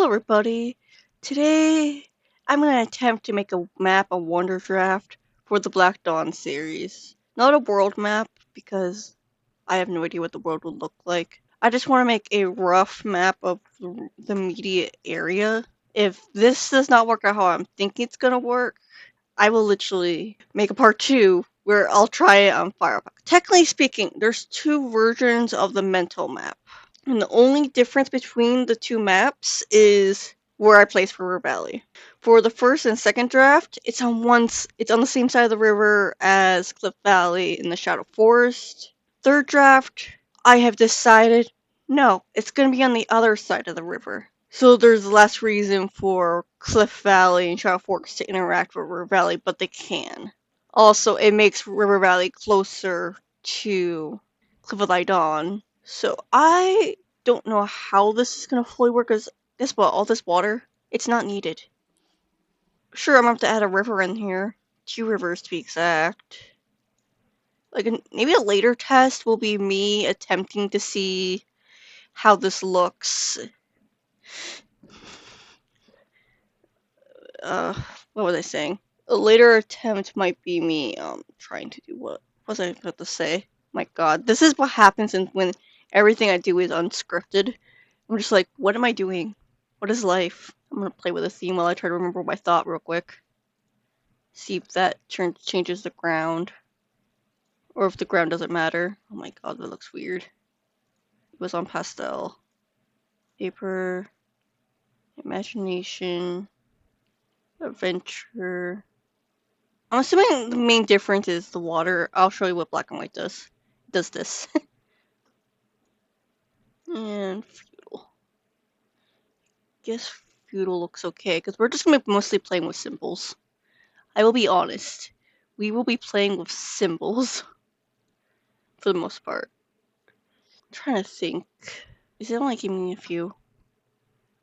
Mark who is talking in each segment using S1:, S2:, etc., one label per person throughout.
S1: Hello everybody! Today I'm going to attempt to make a map of Wonder Draft for the Black Dawn series. Not a world map because I have no idea what the world would look like. I just want to make a rough map of the immediate area. If this does not work out how I'm thinking it's going to work, I will literally make a part 2 where I'll try it on Firefox. Technically speaking, there's two versions of the mental map. And the only difference between the two maps is where I place River Valley. For the first and second draft, it's on the same side of the river as Cliff Valley in the Shadow Forest. Third draft, I have decided no, it's going to be on the other side of the river. So there's less reason for Cliff Valley and Shadow Forest to interact with River Valley, but they can. Also, it makes River Valley closer to Cliff of Thy Dawn. So I don't know how this is gonna fully work, because guess what? All this water, it's not needed. Sure, I'm gonna have to add a river in here. 2 rivers to be exact. Like, maybe a later test will be me attempting to see how this looks. What was I saying? A later attempt might be me, trying to do what was I about to say? My god, this is what happens when everything I do is unscripted. I'm just like, what am I doing? What is life? I'm gonna play with a theme while I try to remember my thought real quick. See if that changes the ground. Or if the ground doesn't matter. Oh my god, that looks weird. It was on pastel. Paper. Imagination. Adventure. I'm assuming the main difference is the water. I'll show you what black and white does. It does this. And feudal. Guess feudal looks okay, because we're just gonna be mostly playing with symbols. I will be honest. We will be playing with symbols for the most part. I'm trying to think. Is it only giving me a few?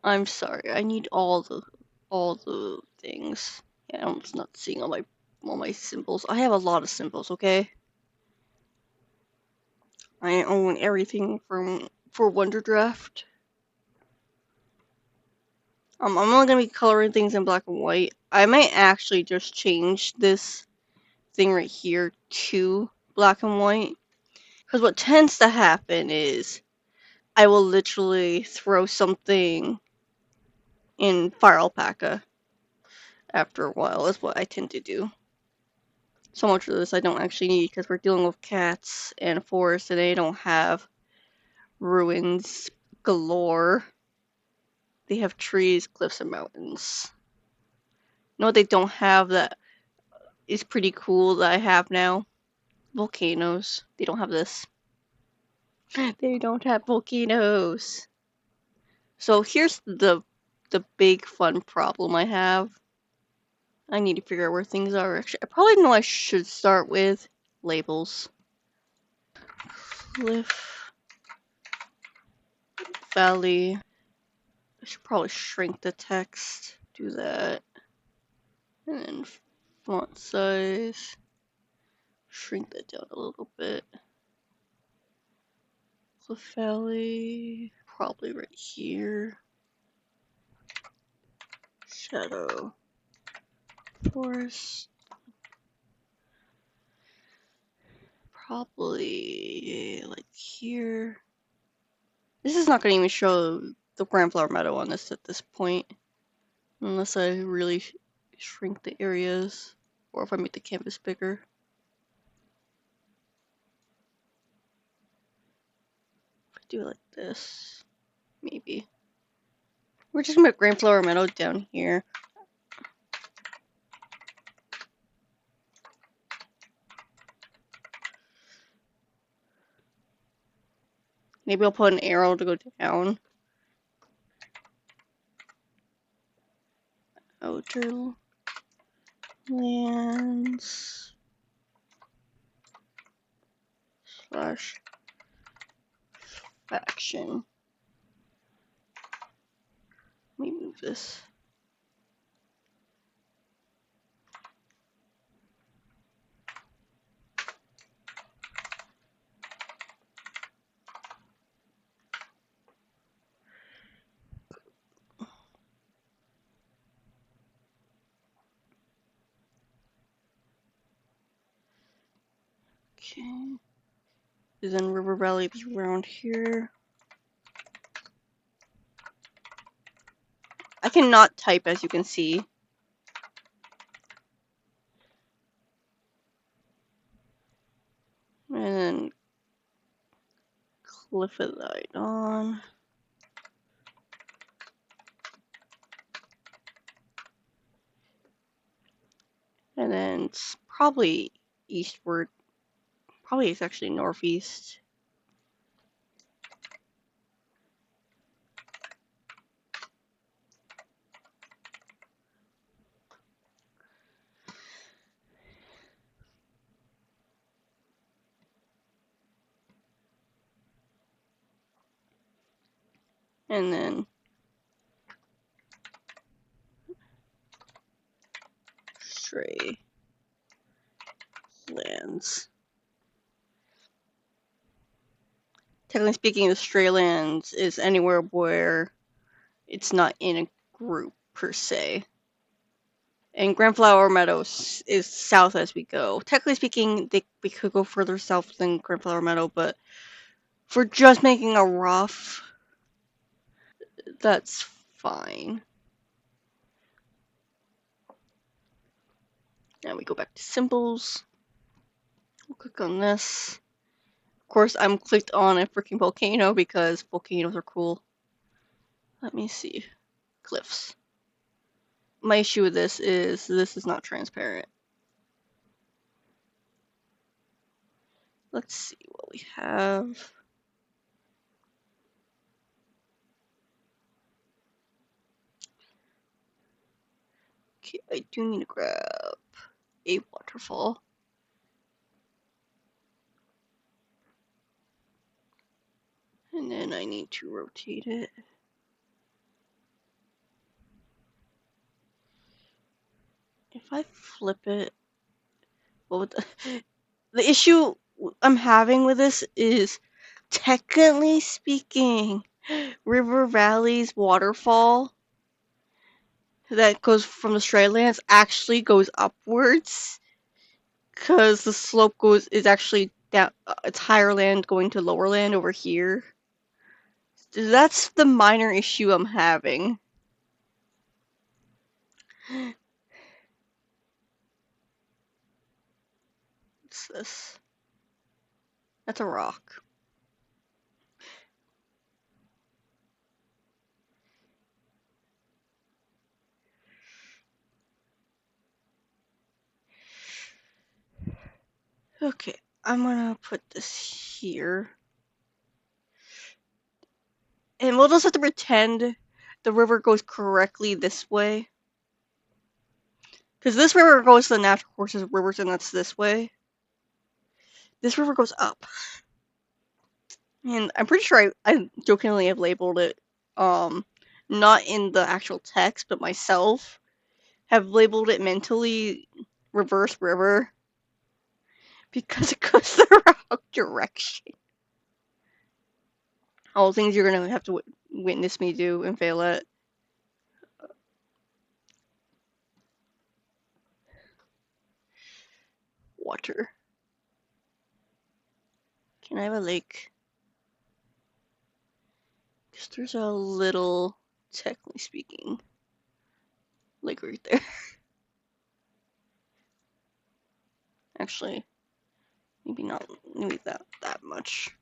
S1: I'm sorry. I need all the things. Yeah, I'm just not seeing all my symbols. I have a lot of symbols, okay? I own everything for Wonder Draft. I'm only gonna be coloring things in black and white. I might actually just change this thing right here to black and white. Because what tends to happen is I will literally throw something in Fire Alpaca after a while, is what I tend to do. So much of this I don't actually need, because we're dealing with cats and a forest, and they don't have ruins galore. They have trees, cliffs, and mountains. You know what they don't have that is pretty cool that I have now? Volcanoes. They don't have this. They don't have volcanoes. So here's the big fun problem I have. I need to figure out where things are. Actually, I probably know I should start with labels. Cliff Valley. I should probably shrink the text. Do that. And then font size. Shrink that down a little bit. Cliff Valley. Probably right here. Shadow Forest. Probably like here. This is not going to even show the Grand Flower Meadow on this at this point. Unless I really shrink the areas. Or if I make the canvas bigger. If I do it like this. Maybe. We're just going to put Grand Flower Meadow down here. Maybe I'll put an arrow to go down. Outer lands slash faction. Let me move this. Okay. Then river valley is around here. I cannot type, as you can see. And then Cliffidite on. And then it's probably eastward. Probably it's actually northeast. And then stray lands. Technically speaking, the stray lands is anywhere where it's not in a group per se. And Grandflower Meadows is south as we go. Technically speaking, we could go further south than Grandflower Meadow, but for just making a rough, that's fine. Now we go back to symbols. We'll click on this. Of course, I'm clicked on a freaking volcano because volcanoes are cool. Let me see. Cliffs. My issue with this is not transparent. Let's see what we have. Okay, I do need to grab a waterfall. And then I need to rotate it. If I flip it, well, the issue I'm having with this is, technically speaking, River Valley's waterfall that goes from the stray lands actually goes upwards, because the slope is actually down. It's higher land going to lower land over here. That's the minor issue I'm having. What's this? That's a rock. Okay, I'm gonna put this here. And we'll just have to pretend the river goes correctly this way. Because this river goes to the natural courses of rivers, and that's this way. This river goes up. And I'm pretty sure I jokingly have labeled it, not in the actual text, but myself have labeled it mentally reverse river. Because it goes the wrong direction. All the things you're gonna have to witness me do and fail at. Water. Can I have a lake? Because there's a little, technically speaking, lake right there. Actually, maybe not maybe that much.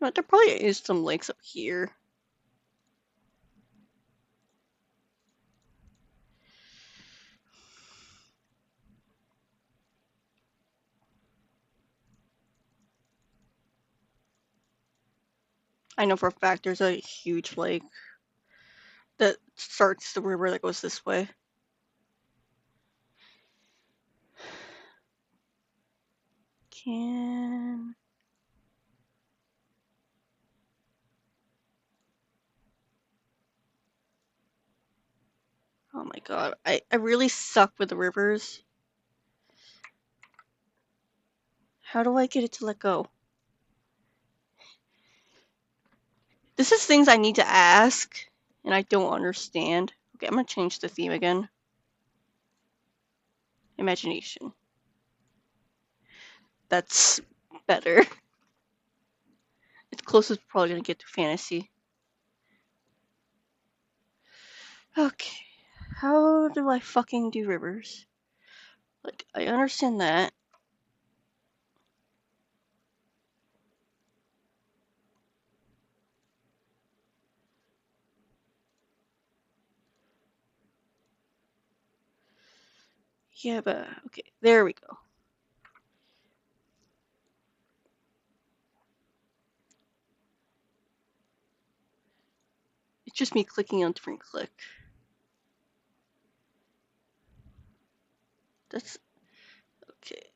S1: But there probably is some lakes up here. I know for a fact there's a huge lake that starts the river that goes this way. Can... Oh my god, I really suck with the rivers. How do I get it to let go? This is things I need to ask, and I don't understand. Okay, I'm gonna change the theme again. Imagination. That's better. It's closest probably gonna get to fantasy. Okay. How do I fucking do rivers? Like, I understand that. Yeah, but okay, there we go. It's just me clicking on different click. That's okay.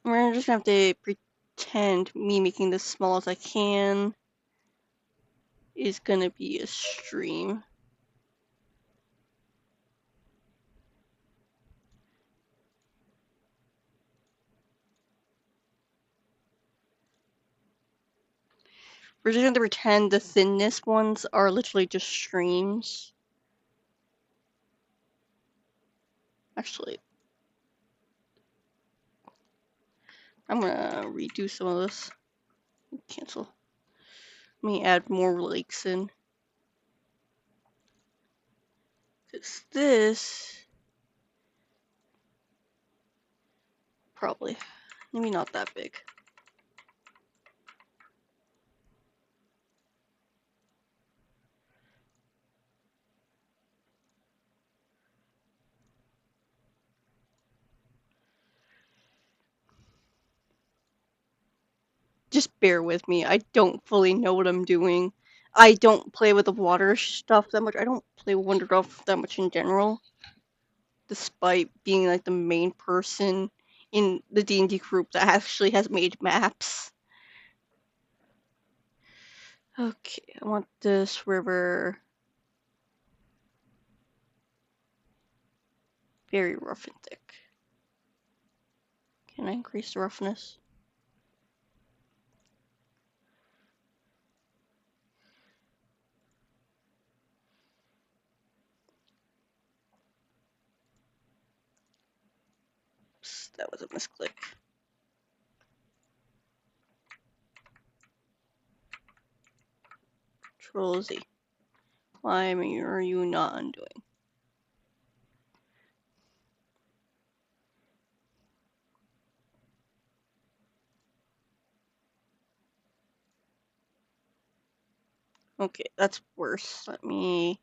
S1: We're just gonna have to pretend me making this small as I can is gonna be a stream. We're just gonna pretend the thinness ones are literally just streams. Actually, I'm gonna redo some of this. Cancel. Let me add more lakes in. Cause this probably maybe not that big. Just bear with me. I don't fully know what I'm doing. I don't play with the water stuff that much. I don't play with Wonder Stuff that much in general, despite being like the main person in the D&D group that actually has made maps. Okay, I want this river very rough and thick. Can I increase the roughness? Oops, that was a misclick. Rhazie, why are you not undoing? Okay, that's worse. Let me...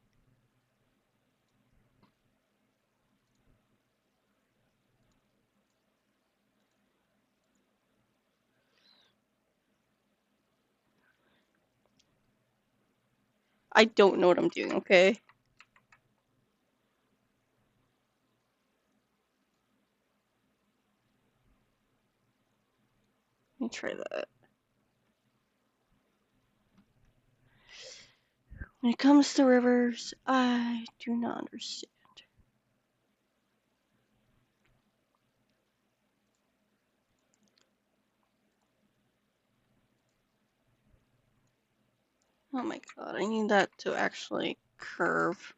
S1: I don't know what I'm doing, okay? Let me try that. When it comes to rivers, I do not understand. Oh my god, I need that to actually curve.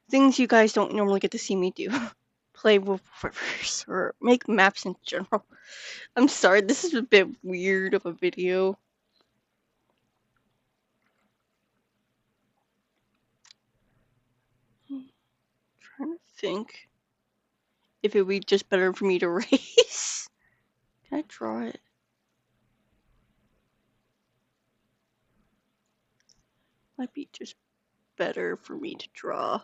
S1: Things you guys don't normally get to see me do. Play with rivers or make maps in general. I'm sorry, this is a bit weird of a video. I'm trying to think if it would be just better for me to race. Can I draw it? Might be just better for me to draw.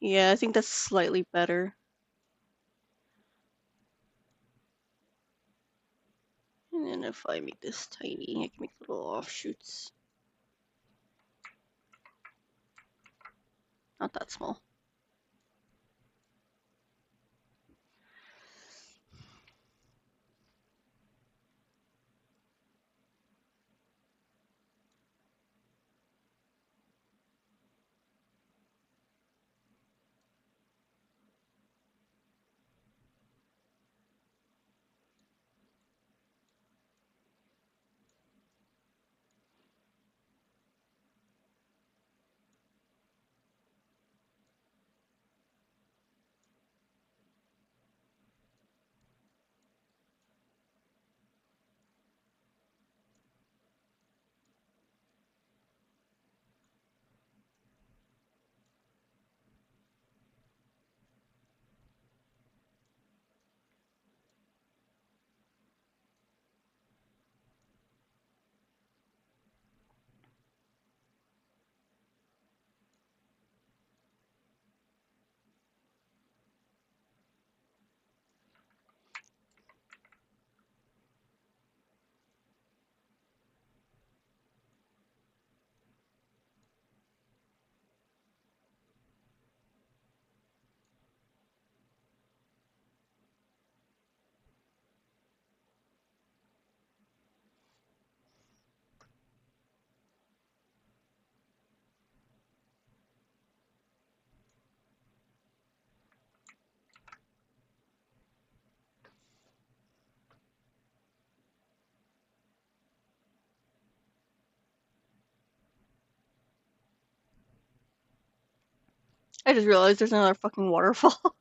S1: Yeah, I think that's slightly better. And then if I make this tiny, I can make little offshoots. Not that small. I just realized there's another fucking waterfall.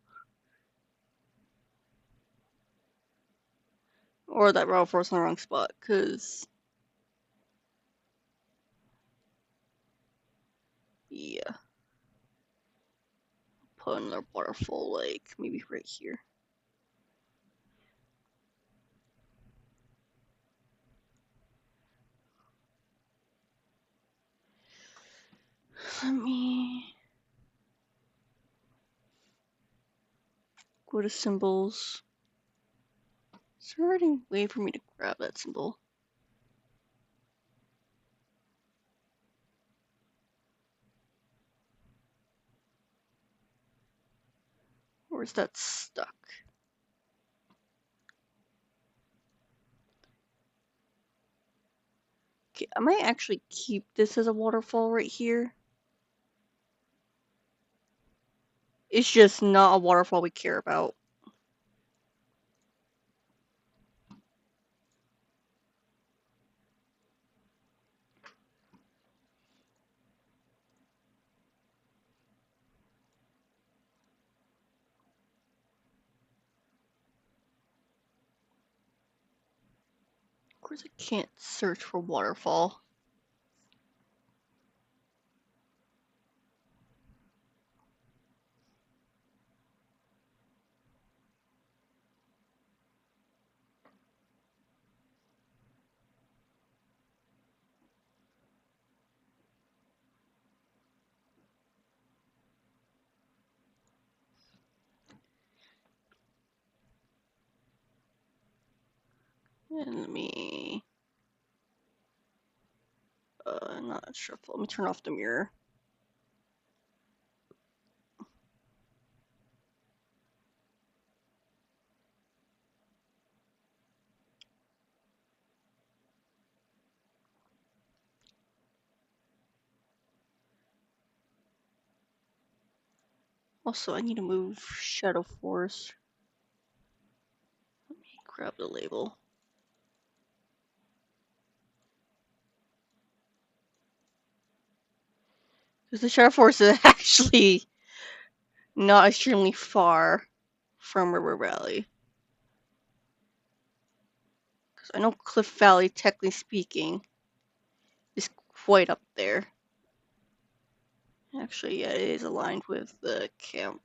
S1: Or that waterfall's in the wrong spot, cause yeah, put another waterfall like maybe right here. Let me go to symbols. Is there any way for me to grab that symbol? Or is that stuck? Okay, I might actually keep this as a waterfall right here. It's just not a waterfall we care about. Of course, I can't search for waterfall. And let me not shuffle. Let me turn off the mirror. Also, I need to move Shadow Force. Let me grab the label. Because the Shadow Force is actually not extremely far from River Valley. Because I know Cliff Valley, technically speaking, is quite up there. Actually, yeah, it is aligned with the camp.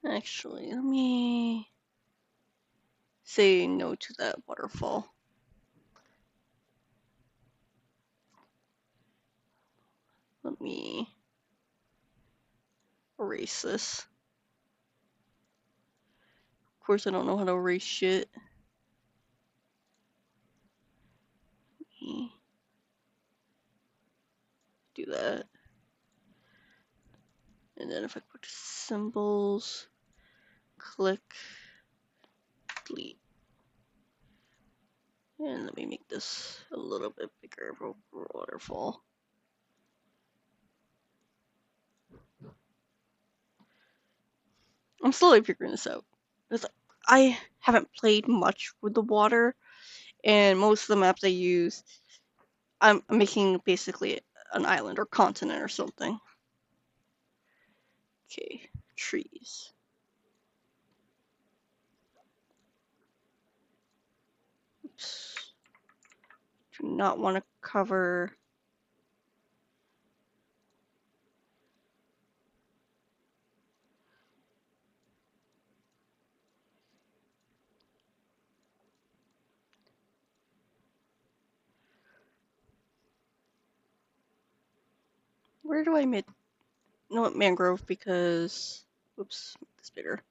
S1: Actually, let me say no to that waterfall. Let me erase this. Of course, I don't know how to erase shit. Do that. And then if I go to symbols, click, delete. And let me make this a little bit bigger of a waterfall. I'm slowly figuring this out. Because I haven't played much with the water, and most of the maps I use, I'm making basically an island or continent or something. Okay, trees. Oops. Do not want to cover. Where do I make? No, mangrove because. Oops, make this bigger.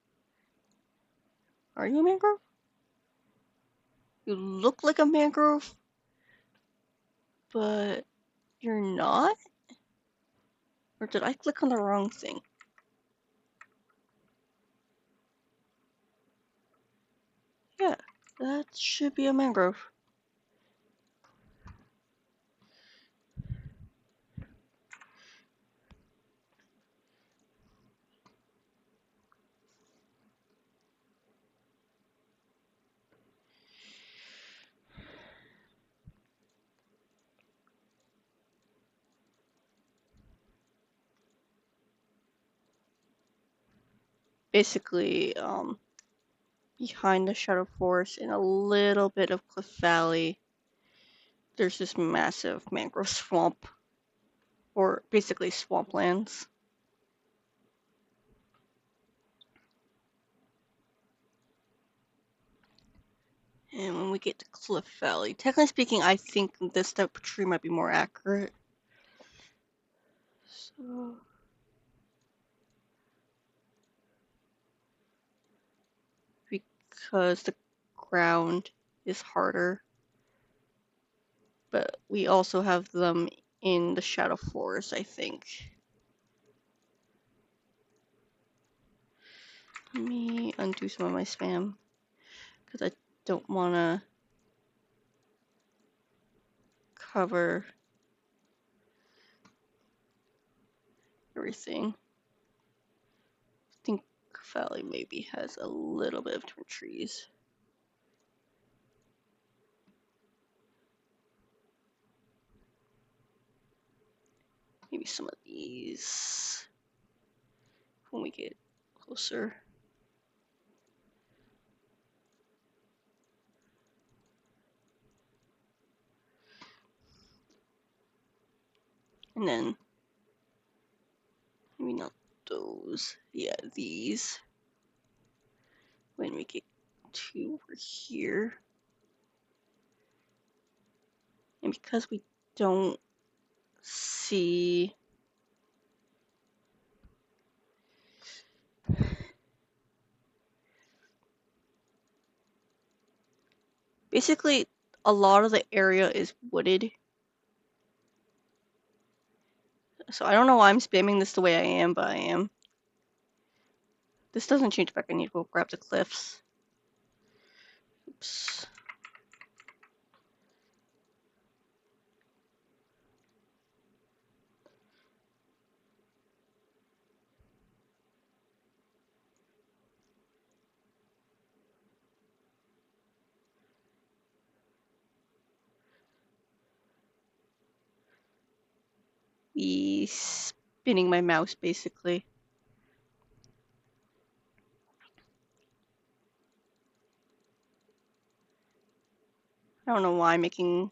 S1: Are you a mangrove? You look like a mangrove, but you're not? Or did I click on the wrong thing? Yeah, that should be a mangrove. basically behind the Shadow Forest in a little bit of Cliff Valley, there's this massive mangrove swamp, or basically swamplands. And when we get to Cliff Valley, technically speaking, I think this type of tree might be more accurate. So, because the ground is harder, but we also have them in the Shadow Forest, I think. Let me undo some of my spam, because I don't want to cover everything. I think Valley maybe has a little bit of different trees. Maybe some of these when we get closer. And then maybe not those. Yeah, these. When we get to over here. And because we don't see basically a lot of the area is wooded. So I don't know why I'm spamming this the way I am, but I am. This doesn't change back. I need to go grab the cliffs. Oops. Spinning my mouse basically. I don't know why I'm making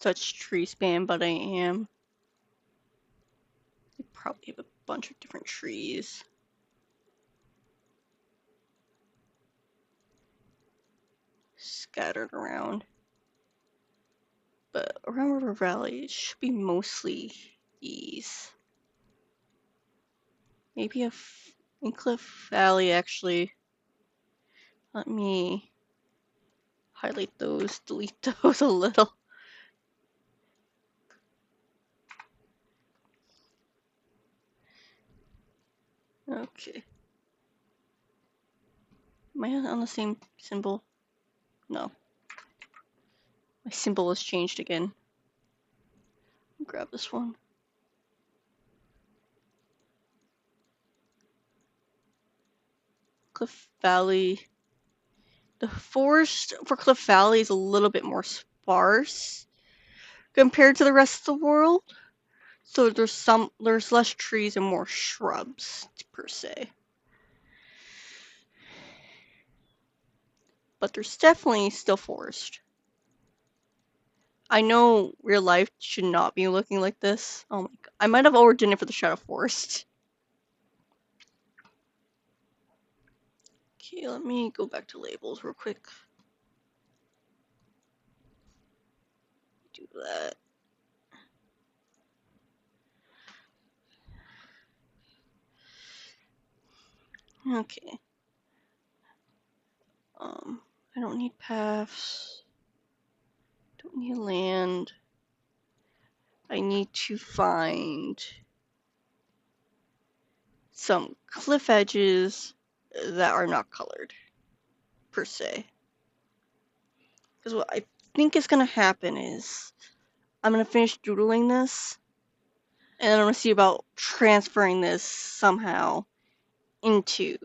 S1: such tree spam, but I am. I probably have a bunch of different trees scattered around. But around River Valley, it should be mostly these. Maybe in Cliff Valley, actually. Let me highlight those, delete those a little. Okay. Am I on the same symbol? No. My symbol has changed again. Grab this one. Cliff Valley. The forest for Cliff Valley is a little bit more sparse compared to the rest of the world. So there's less trees and more shrubs per se. But there's definitely still forest. I know real life should not be looking like this. Oh my god. I might have overdone it for the Shadow Forest. Okay, let me go back to labels real quick. Do that. Okay. I don't need paths. Don't need land. I need to find some cliff edges that are not colored, per se. Because what I think is going to happen is I'm going to finish doodling this, and then I'm going to see about transferring this somehow into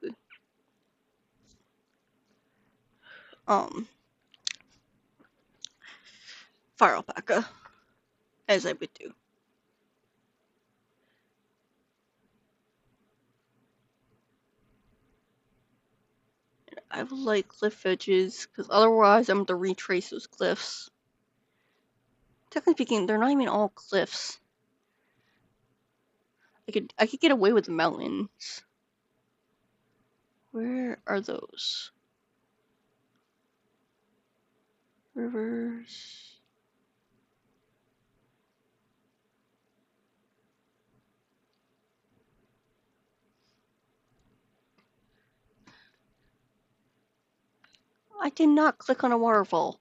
S1: Fire Alpaca, as I would do. I would like cliff edges, because otherwise I'm going to retrace those cliffs. Technically speaking, they're not even all cliffs. I could get away with the mountains. Where are those? Rivers. I did not click on a waterfall.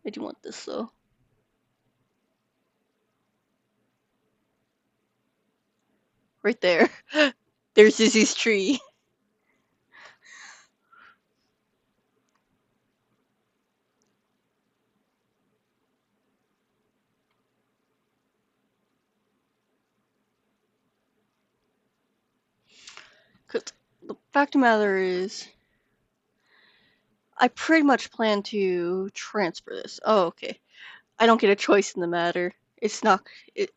S1: I do want this though. Right there. There's Izzy's tree. Cause the fact of the matter is, I pretty much plan to transfer this. Oh, okay. I don't get a choice in the matter. It's not.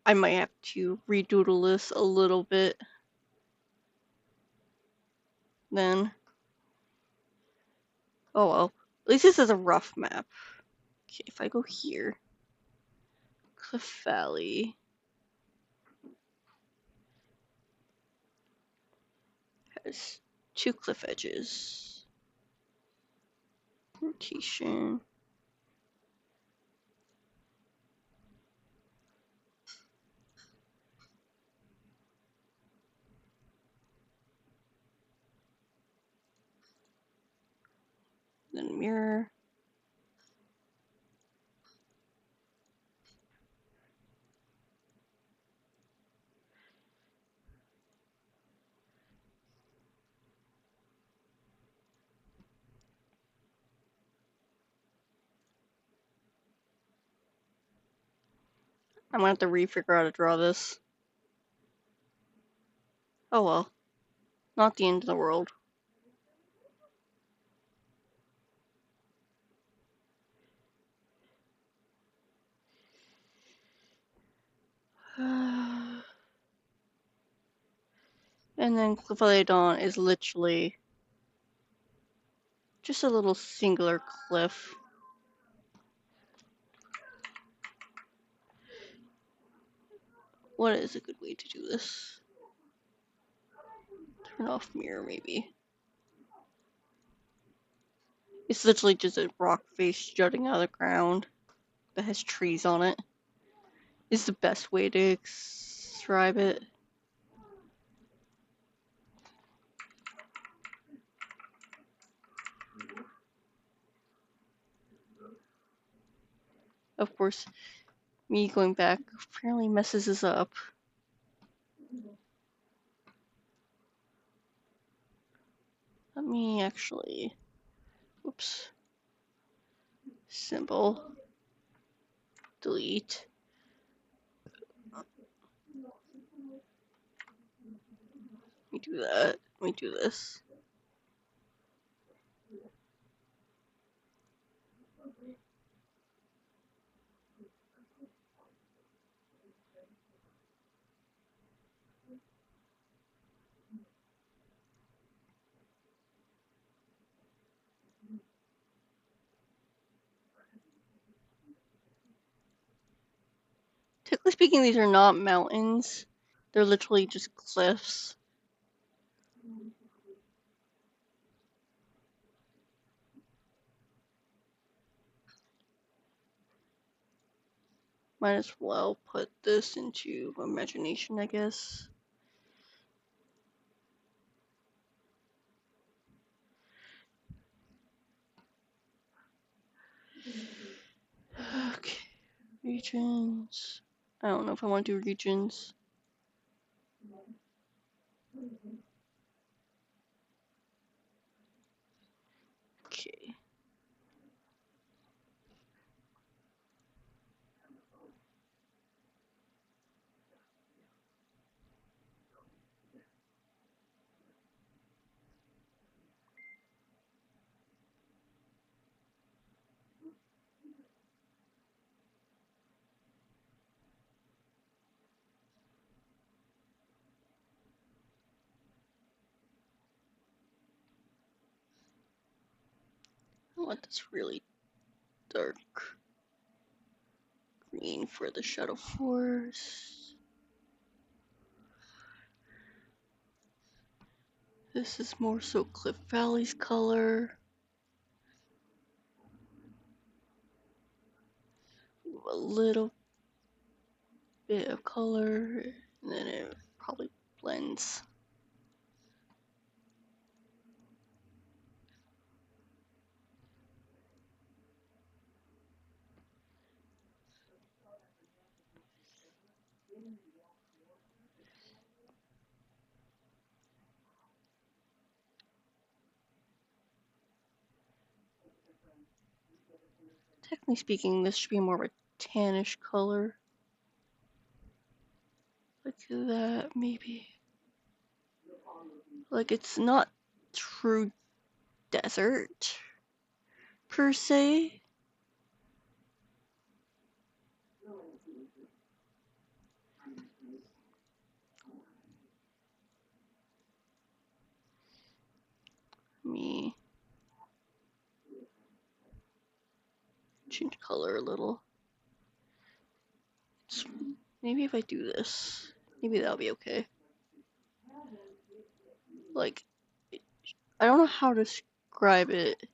S1: I might have to redoodle this a little bit. Then. Oh well. At least this is a rough map. Okay, if I go here. Cliff Valley. Has 2 cliff edges. Rotation. Then mirror. I'm gonna have to refigure out how to draw this. Oh well. Not the end of the world. And then Cliff Valley Dawn is literally just a little singular cliff. What is a good way to do this? Turn off mirror, maybe. It's literally just a rock face jutting out of the ground that has trees on it. Is the best way to describe it. Of course, me going back apparently messes this up. Let me actually. Whoops. Symbol. Delete. Let me do that. Let me do this. Technically speaking, these are not mountains. They're literally just cliffs. Might as well put this into imagination, I guess. Okay. Regions. I don't know if I want to do regions. Okay. I want this really dark green for the Shadow Forest. This is more so Cliff Valley's color. A little bit of color, and then it probably blends. Technically speaking, this should be more of a tannish color. Like that, maybe. Like it's not true desert, per se. Me change color a little. Maybe if I do this, maybe that'll be okay. Like, I don't know how to describe it.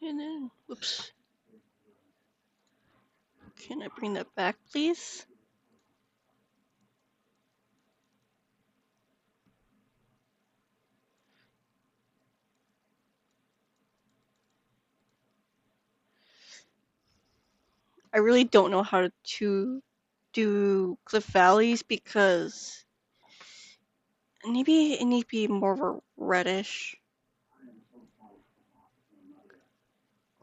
S1: And then, whoops. Can I bring that back, please? I really don't know how to do Cliff Valleys because maybe it needs to be more of a reddish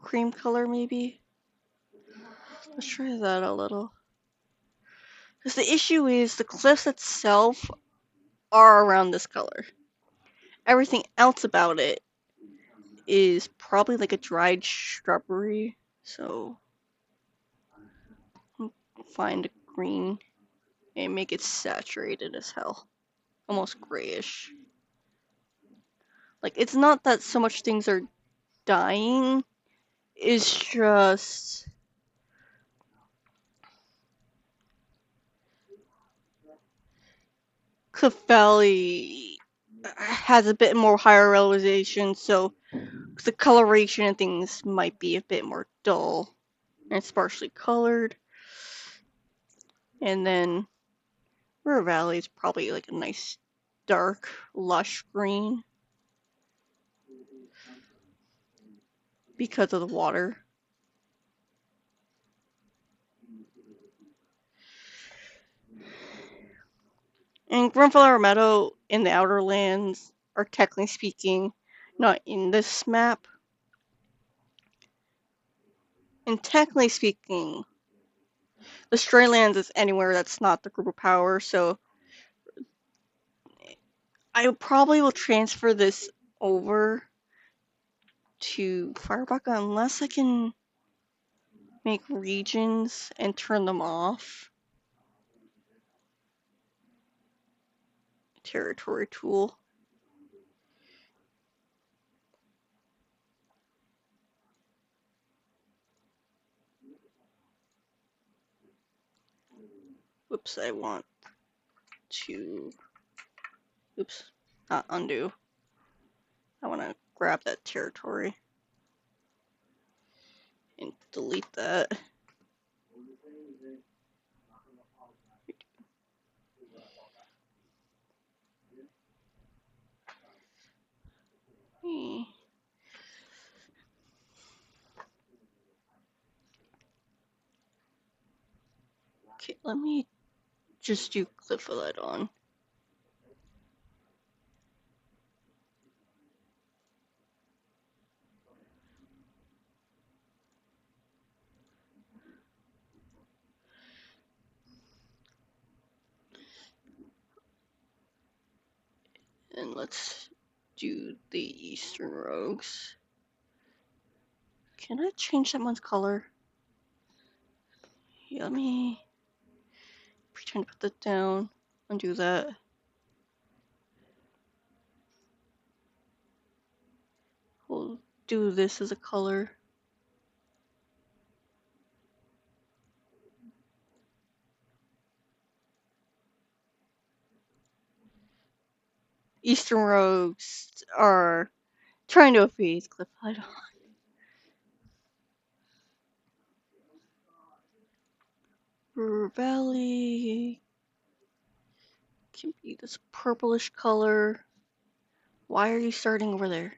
S1: cream color, maybe. Let's try that a little. Because the issue is the cliffs itself are around this color. Everything else about it is probably like a dried shrubbery. So find a green and make it saturated as hell. Almost grayish. Like it's not that so much things are dying, it's just Cliff Valley has a bit more higher elevation, so the coloration and things might be a bit more dull and sparsely colored. And then River Valley is probably like a nice dark, lush green because of the water. And Grandfather Meadow in the Outer Lands are technically speaking not in this map. And technically speaking, the Stray Lands is anywhere that's not the group of power, so I probably will transfer this over to Firebuck unless I can make regions and turn them off. Territory tool. Whoops, I want to, oops, not undo. I want to grab that territory and delete that. Okay, let me just do Cliff on. let's do the Eastern Rogues. Can I change that one's color? Yeah, let me pretend to put that down and do that. We'll do this as a color. Eastern Rogues are trying to appease Cliff Idol. River Valley can be this purplish color. Why are you starting over there?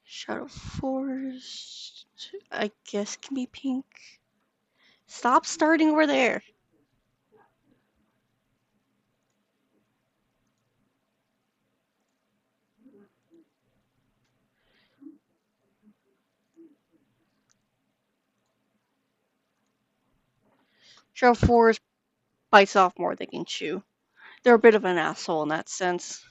S1: Shadow Forest, I guess, can be pink. Stop starting over there. Shadow Forest bites off more than they can chew. They're a bit of an asshole in that sense.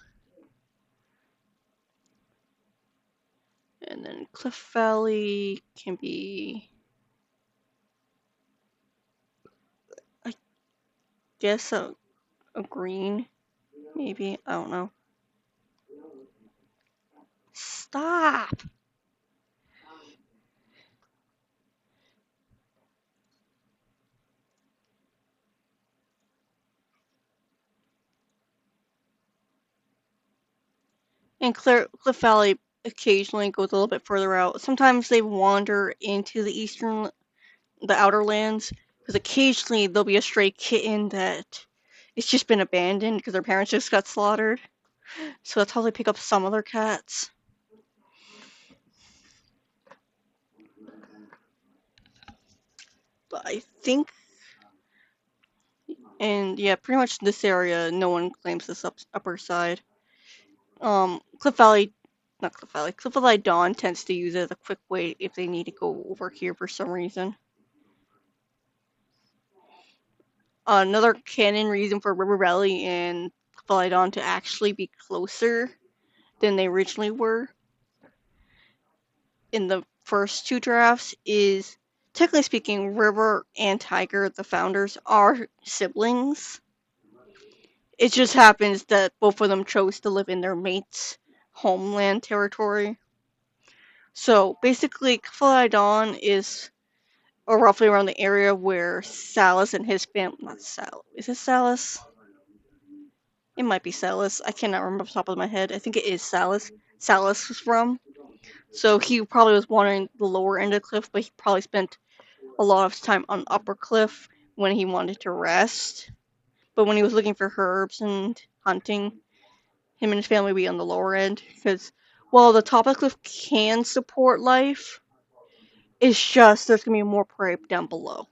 S1: And then Cliff Valley can be, I guess, a green, maybe. I don't know. Stop! And Cliff Valley occasionally goes a little bit further out. Sometimes they wander into the outer lands, because occasionally there'll be a stray kitten that it's just been abandoned because their parents just got slaughtered. So that's how they pick up some other cats. But I think, and yeah, pretty much this area, no one claims this upper side. Cliff Valley, not Cliff Valley, Cliff Valley Dawn tends to use it as a quick way if they need to go over here for some reason. Another canon reason for River Valley and Cliff Valley Dawn to actually be closer than they originally were in the first two drafts is, technically speaking, River and Tiger, the founders, are siblings. It just happens that both of them chose to live in their mate's homeland territory. So basically, Dawn is roughly around the area where Salus and his family. Not Sal. Is it Salus? It might be Salus. I cannot remember off the top of my head. I think it is Salus. Salus was from. So he probably was wandering the lower end of the cliff, but he probably spent a lot of time on Upper Cliff when he wanted to rest. But when he was looking for herbs and hunting, him and his family would be on the lower end. Because while the top of the cliff can support life, it's just there's going to be more prey down below.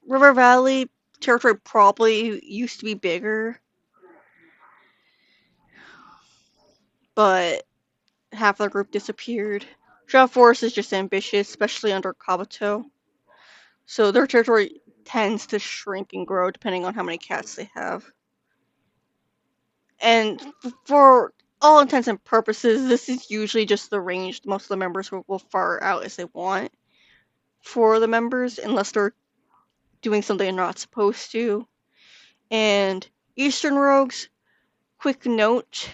S1: River Valley territory probably used to be bigger, but half the group disappeared. Shadow Forest is just ambitious, especially under Kabuto. So their territory tends to shrink and grow depending on how many cats they have. And for all intents and purposes, this is usually just the range most of the members will far out as they want for the members, unless they're doing something they're not supposed to. And Eastern Rogues, quick note,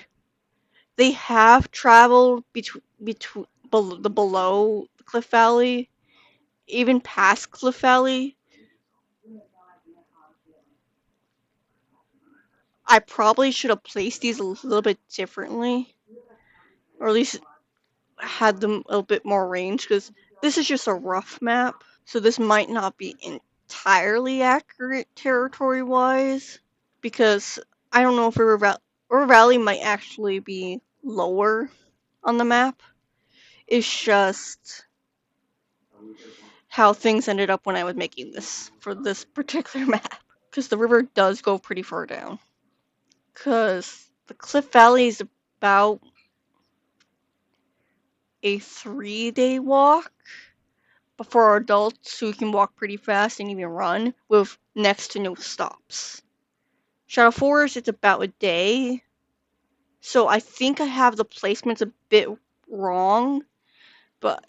S1: they have traveled between the below Cliff Valley, even past Cliff Valley. I probably should have placed these a little bit differently, or at least had them a little bit more range, because this is just a rough map, so this might not be entirely accurate territory-wise, because I don't know if River Valley might actually be lower on the map. It's just how things ended up when I was making this for this particular map. Because the river does go pretty far down. Because the Cliff Valley is about a 3-day walk. But for adults who can walk pretty fast and even run with next to no stops. Shadow Forest, it's about a day. So I think I have the placements a bit wrong. But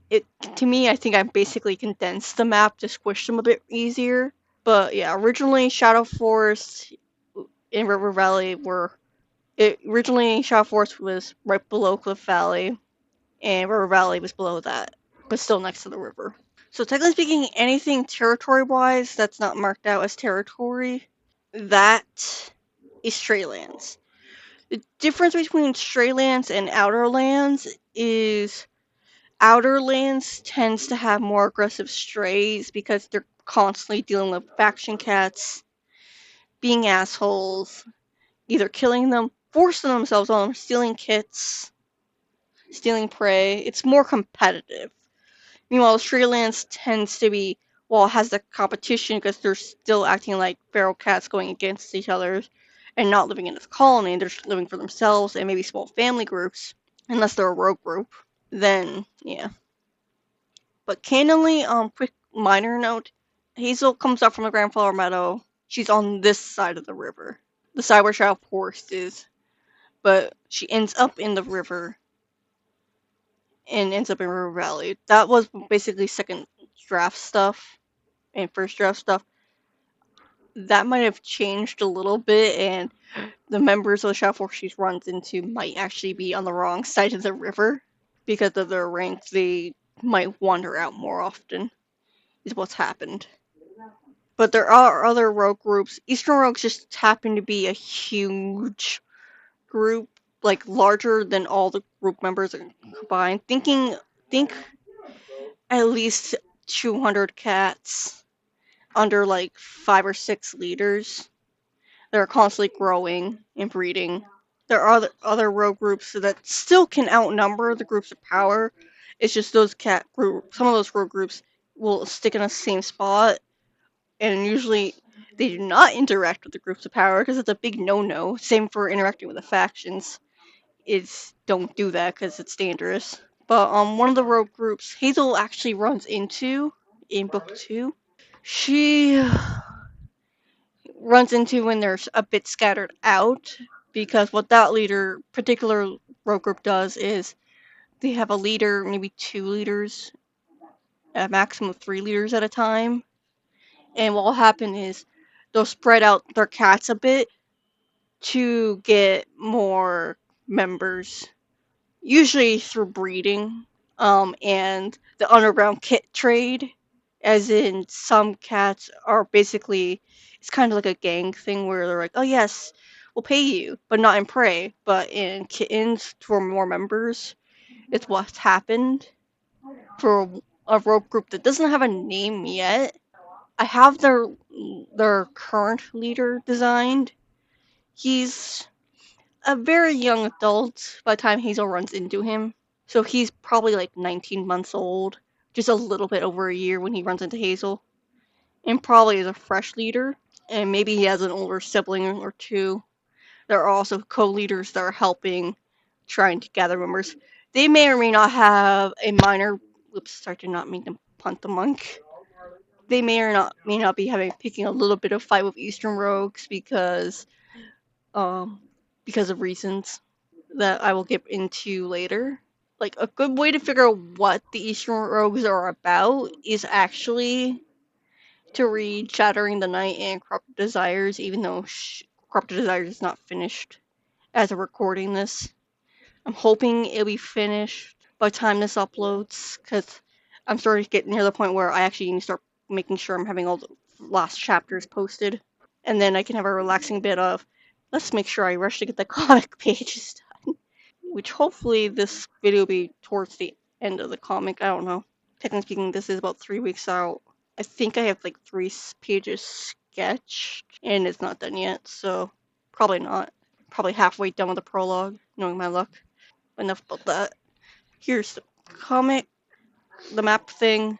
S1: it to me, I think I basically condensed the map to squish them a bit easier. But yeah, originally Shadow Forest and River Valley originally Shadow Forest was right below Cliff Valley, and River Valley was below that, but still next to the river. So technically speaking, anything territory-wise that's not marked out as territory, that is stray lands. The difference between stray lands and outer lands is outer lands tends to have more aggressive strays because they're constantly dealing with faction cats, being assholes, either killing them, forcing themselves on them, stealing kits, stealing prey. It's more competitive. Meanwhile, stray lands tends to be, well, it has the competition because they're still acting like feral cats going against each other and not living in a colony. They're just living for themselves and maybe small family groups, unless they're a rogue group. Then, yeah. But candidly, quick minor note, Hazel comes up from the Grandflower Meadow. She's on this side of the river, the side where Shadow Forest is. But she ends up in the river and ends up in River Valley. That was basically second draft stuff and first draft stuff. That might have changed a little bit, and the members of the Shadow Force she runs into might actually be on the wrong side of the river because of their rank. They might wander out more often, is what's happened. But there are other rogue groups. Eastern Rogues just happen to be a huge group, like larger than all the group members combined. Think at least 200 cats under like 5 or 6 leaders. They're constantly growing and breeding. There are other rogue groups that still can outnumber the groups of power. It's just those cat group. Some of those rogue groups will stick in the same spot, and usually they do not interact with the groups of power because it's a big no-no. Same for interacting with the factions. It's don't do that because it's dangerous. But one of the rogue groups Hazel actually runs into in book 2. She runs into when they're a bit scattered out because what that particular rogue group does is they have a leader, maybe 2 leaders, a maximum of 3 leaders at a time. And what will happen is they'll spread out their cats a bit to get more members, usually through breeding, and the underground kit trade, as in some cats are basically, it's kind of like a gang thing where they're like, oh yes, we'll pay you, but not in prey, but in kittens for more members. It's what's happened for a rogue group that doesn't have a name yet. I have their current leader designed. He's a very young adult by the time Hazel runs into him. So he's probably like 19 months old, just a little bit over a year when he runs into Hazel. And probably is a fresh leader. And maybe he has an older sibling or 2. There are also co-leaders that are helping, trying to gather members. They may or may not have a minor. Oops, I did not mean to punt the monk. They may not be picking a little bit of fight with Eastern Rogues um because of reasons that I will get into later. Like a good way to figure out what the Eastern Rogues are about is actually to read Shattering the Night and Corrupted Desires, even though Corrupted Desires is not finished as of recording this. I'm hoping it'll be finished by the time this uploads, because I'm starting to get near the point where I actually need to start making sure I'm having all the last chapters posted. And then I can have a relaxing bit of, let's make sure I rush to get the comic pages done. Which hopefully this video will be towards the end of the comic, I don't know. Technically speaking, this is about 3 weeks out. I think I have like 3 pages sketched, and it's not done yet, so probably not. Probably halfway done with the prologue, knowing my luck. Enough about that. Here's the comic, the map thing.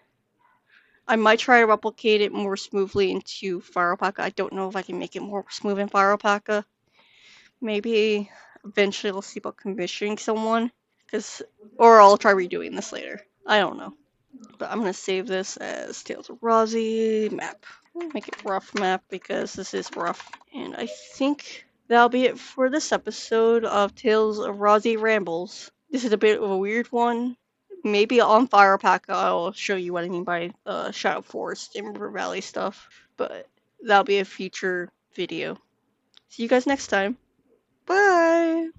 S1: I might try to replicate it more smoothly into Fire Alpaca. I don't know if I can make it more smooth in Fire Alpaca. Maybe eventually I'll see about commissioning someone, or I'll try redoing this later. I don't know. But I'm gonna save this as Tales of Rhazie map. Make it rough map because this is rough. And I think that'll be it for this episode of Tales of Rhazie Rambles. This is a bit of a weird one. Maybe on Fire Pack I'll show you what I mean by Shadow Forest and River Valley stuff. But that'll be a future video. See you guys next time. Bye!